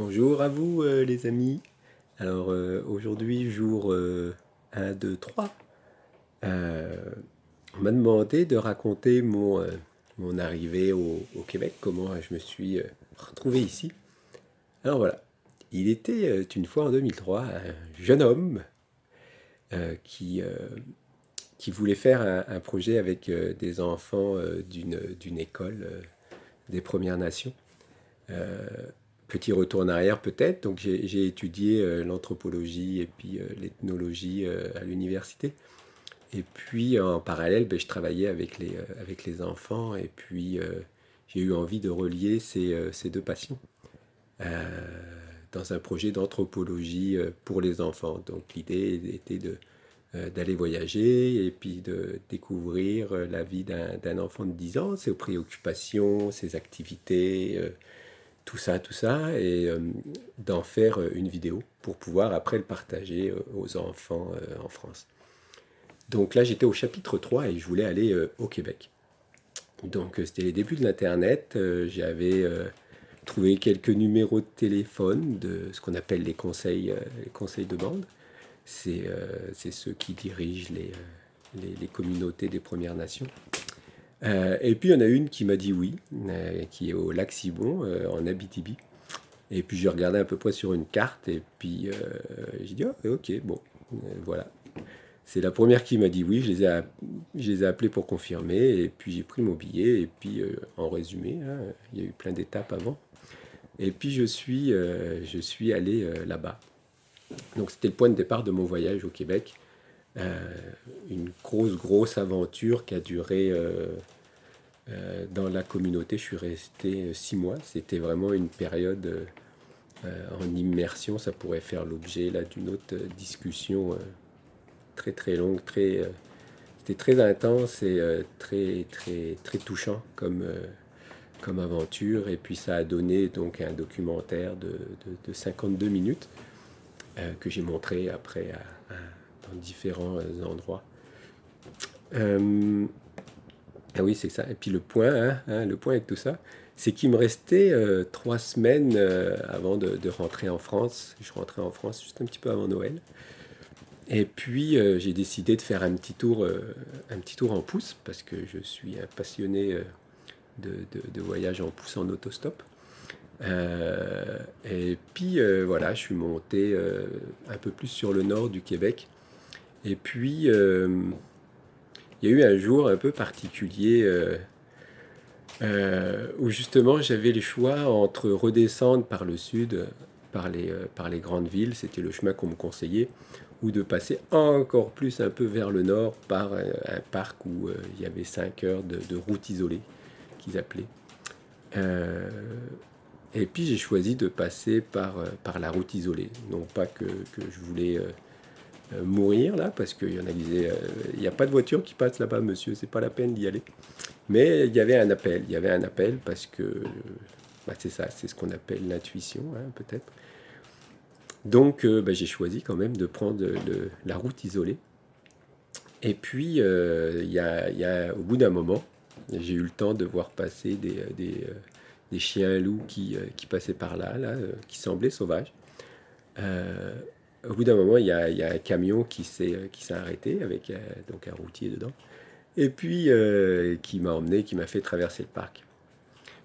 Bonjour à vous les amis. Alors aujourd'hui, jour 1, 2, 3, on m'a demandé de raconter mon arrivée au Québec, comment je me suis retrouvé ici. Alors voilà, il était une fois en 2003 un jeune homme euh, qui, euh, qui voulait faire un projet avec des enfants d'une école des Premières Nations. Petit retour en arrière peut-être, donc j'ai étudié l'anthropologie et puis l'ethnologie à l'université. Et puis en parallèle, ben, je travaillais avec les enfants et puis j'ai eu envie de relier ces deux passions dans un projet d'anthropologie pour les enfants. Donc l'idée était d'aller voyager et puis de découvrir la vie d'un enfant de 10 ans, ses préoccupations, ses activités, tout ça, et d'en faire une vidéo pour pouvoir après le partager aux enfants en France. Donc là, j'étais au chapitre 3 et je voulais aller au Québec. Donc c'était les débuts de l'Internet. J'avais trouvé quelques numéros de téléphone de ce qu'on appelle les conseils de bande. C'est ceux qui dirigent les communautés des Premières Nations. Et puis il y en a une qui m'a dit oui, qui est au lac Sibon, en Abitibi. Et puis j'ai regardé à peu près sur une carte et puis j'ai dit oh, ok, bon, voilà. C'est la première qui m'a dit oui, je les ai appelés pour confirmer et puis j'ai pris mon billet et puis en résumé, hein, il y a eu plein d'étapes avant. Et puis je suis allé là-bas. Donc c'était le point de départ de mon voyage au Québec. Euh, une grosse aventure qui a duré dans la communauté. Je suis resté 6 mois. C'était vraiment une période en immersion. Ça pourrait faire l'objet là d'une autre discussion très longue, c'était très intense et très touchant comme aventure. Et puis ça a donné donc un documentaire de 52 minutes que j'ai montré après dans différents endroits. Euh, ah oui, c'est ça. Et puis le point, le point avec tout ça, c'est qu'il me restait 3 semaines avant de rentrer en France. Je rentrais en France juste un petit peu avant Noël. Et puis j'ai décidé de faire un petit tour en pouce parce que je suis un passionné de voyage en pouce en autostop. Et puis voilà, je suis monté un peu plus sur le nord du Québec. Et puis il y a eu un jour un peu particulier où justement j'avais le choix entre redescendre par le sud, par les grandes villes, c'était le chemin qu'on me conseillait, ou de passer encore plus un peu vers le nord par un parc où il y avait 5 heures de route isolée, qu'ils appelaient. Euh, et puis j'ai choisi de passer par la route isolée. Non pas que je voulais mourir là, parce qu'il y en a qui disaient il n'y a pas de voiture qui passe là-bas, monsieur, c'est pas la peine d'y aller. Mais il y avait un appel parce que bah, c'est ça, c'est ce qu'on appelle l'intuition, hein, peut-être. Donc bah, j'ai choisi quand même de prendre la route isolée. Et puis au bout d'un moment, j'ai eu le temps de voir passer des chiens loups qui passaient par là, qui semblaient sauvages. Euh, Au bout d'un moment, il y a un camion qui s'est arrêté avec donc un routier dedans. Et puis qui m'a emmené, qui m'a fait traverser le parc.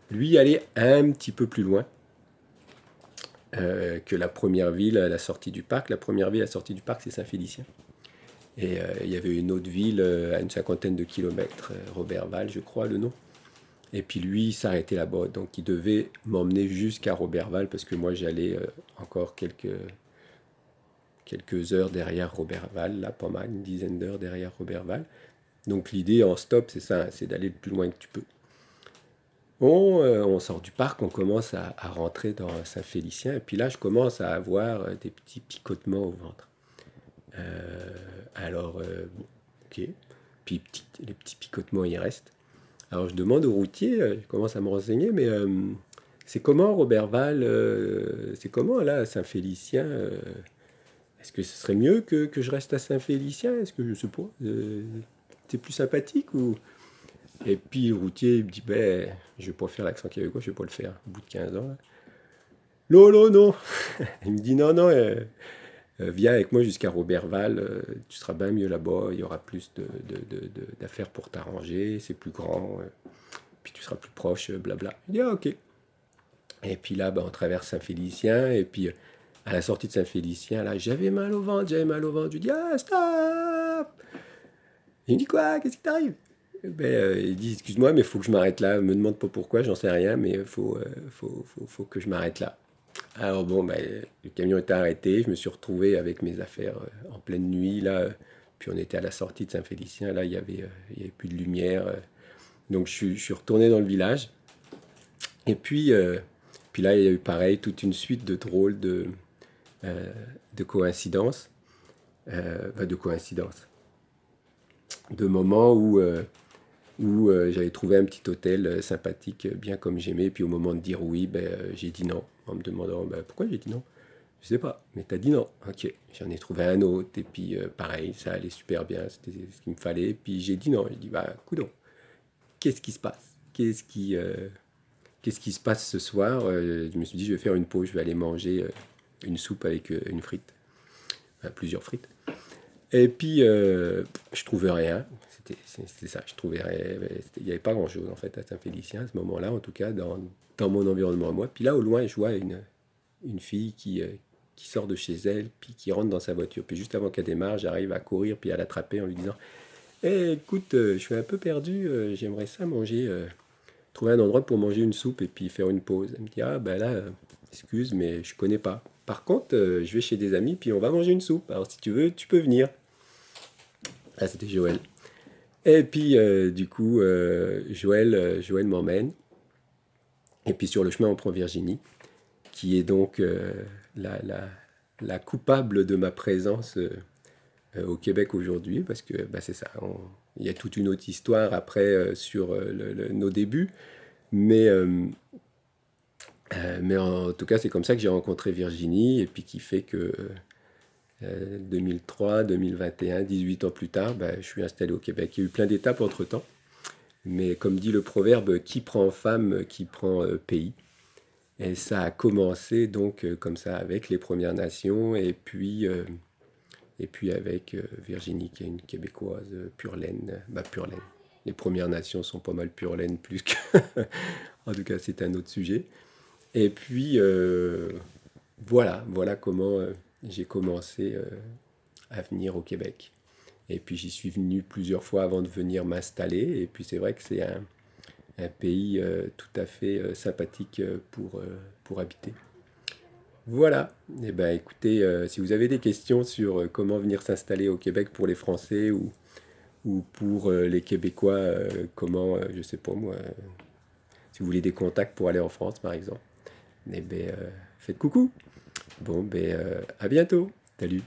Lui allait un petit peu plus loin que la première ville à la sortie du parc. La première ville à la sortie du parc, c'est Saint-Félicien. Et il y avait une autre ville à une cinquantaine de kilomètres, Roberval, je crois, le nom. Et puis lui, il s'arrêtait là-bas. Donc il devait m'emmener jusqu'à Roberval parce que moi, j'allais encore quelques heures derrière Roberval, là, pas mal, une dizaine d'heures derrière Roberval. Donc l'idée en stop, c'est ça, c'est d'aller le plus loin que tu peux. On sort du parc, on commence à rentrer dans Saint-Félicien, et puis là, je commence à avoir des petits picotements au ventre. Bon, ok. Puis les petits picotements, ils restent. Alors je demande au routier, je commence à me renseigner, mais c'est comment Roberval, c'est comment là, Saint-Félicien est-ce que ce serait mieux que je reste à Saint-Félicien? Est-ce que je sais pas, c'est plus sympathique ou... Et puis le routier il me dit, ben, je vais pas faire l'accent québécois, je vais pas le faire, au bout de 15 ans. Là. Non, non, non. Il me dit non, non, viens avec moi jusqu'à Roberval, tu seras bien mieux là-bas, il y aura plus d'affaires pour t'arranger, c'est plus grand, puis tu seras plus proche, blabla. Je dis ah, ok. Et puis là, ben, on traverse Saint-Félicien, et puis à la sortie de Saint-Félicien, là, j'avais mal au ventre, j'avais mal au ventre. Je dis ah, stop. Il me dit quoi, qu'est-ce qui t'arrive? Ben, il dit excuse-moi, mais il faut que je m'arrête là. Me demande pas pourquoi, j'en sais rien, mais faut que je m'arrête là. Alors bon, ben, le camion était arrêté, je me suis retrouvé avec mes affaires en pleine nuit, là, puis on était à la sortie de Saint-Félicien, là, il y avait plus de lumière, donc je suis retourné dans le village, et puis là, il y a eu pareil, toute une suite de drôles euh, de coïncidences, enfin, de coïncidences, de moments où j'avais trouvé un petit hôtel sympathique, bien comme j'aimais, puis au moment de dire oui, ben, j'ai dit non, en me demandant ben, pourquoi j'ai dit non. Je sais pas, mais t'as dit non. Ok, j'en ai trouvé un autre, et puis pareil, ça allait super bien, c'était ce qu'il me fallait. Puis j'ai dit non, j'ai dit bah, coudonc, qu'est-ce qui se passe? Qu'est-ce qui se passe ce soir? Je me suis dit, je vais faire une pause, je vais aller manger une soupe avec une frite, enfin, plusieurs frites. Et puis, je trouvais rien. C'était ça, je trouvais rien. Il n'y avait pas grand-chose en fait à Saint-Félicien à ce moment-là, en tout cas dans mon environnement à moi. Puis là, au loin, je vois une fille qui sort de chez elle, puis qui rentre dans sa voiture. Puis juste avant qu'elle démarre, j'arrive à courir, puis à l'attraper en lui disant eh, écoute, je suis un peu perdu, j'aimerais ça manger, trouver un endroit pour manger une soupe et puis faire une pause. Elle me dit ah, ben là, excuse, mais je connais pas. Par contre, je vais chez des amis, puis on va manger une soupe. Alors si tu veux, tu peux venir. Ah, c'était Joël. Et puis, du coup, Joël m'emmène. Et puis sur le chemin, on prend Virginie, qui est donc la, la coupable de ma présence au Québec aujourd'hui, parce que bah, c'est ça, il y a toute une autre histoire après sur nos débuts, mais, euh, mais en tout cas c'est comme ça que j'ai rencontré Virginie, et puis qui fait que 2003, 2021, 18 ans plus tard, bah, je suis installé au Québec. Il y a eu plein d'étapes entre-temps, mais comme dit le proverbe, qui prend femme, qui prend pays. Et ça a commencé donc comme ça avec les Premières Nations et puis avec Virginie qui est une Québécoise pure laine. Bah, pure laine. Les Premières Nations sont pas mal pure laine plus que... En tout cas, c'est un autre sujet. Et puis voilà comment j'ai commencé à venir au Québec. Et puis j'y suis venu plusieurs fois avant de venir m'installer. Et puis c'est vrai que c'est un pays tout à fait sympathique pour habiter. Voilà. Eh ben, écoutez, si vous avez des questions sur comment venir s'installer au Québec pour les Français ou pour les Québécois, comment, je sais pas moi, si vous voulez des contacts pour aller en France par exemple, eh ben, faites coucou. Bon, ben, à bientôt. Salut.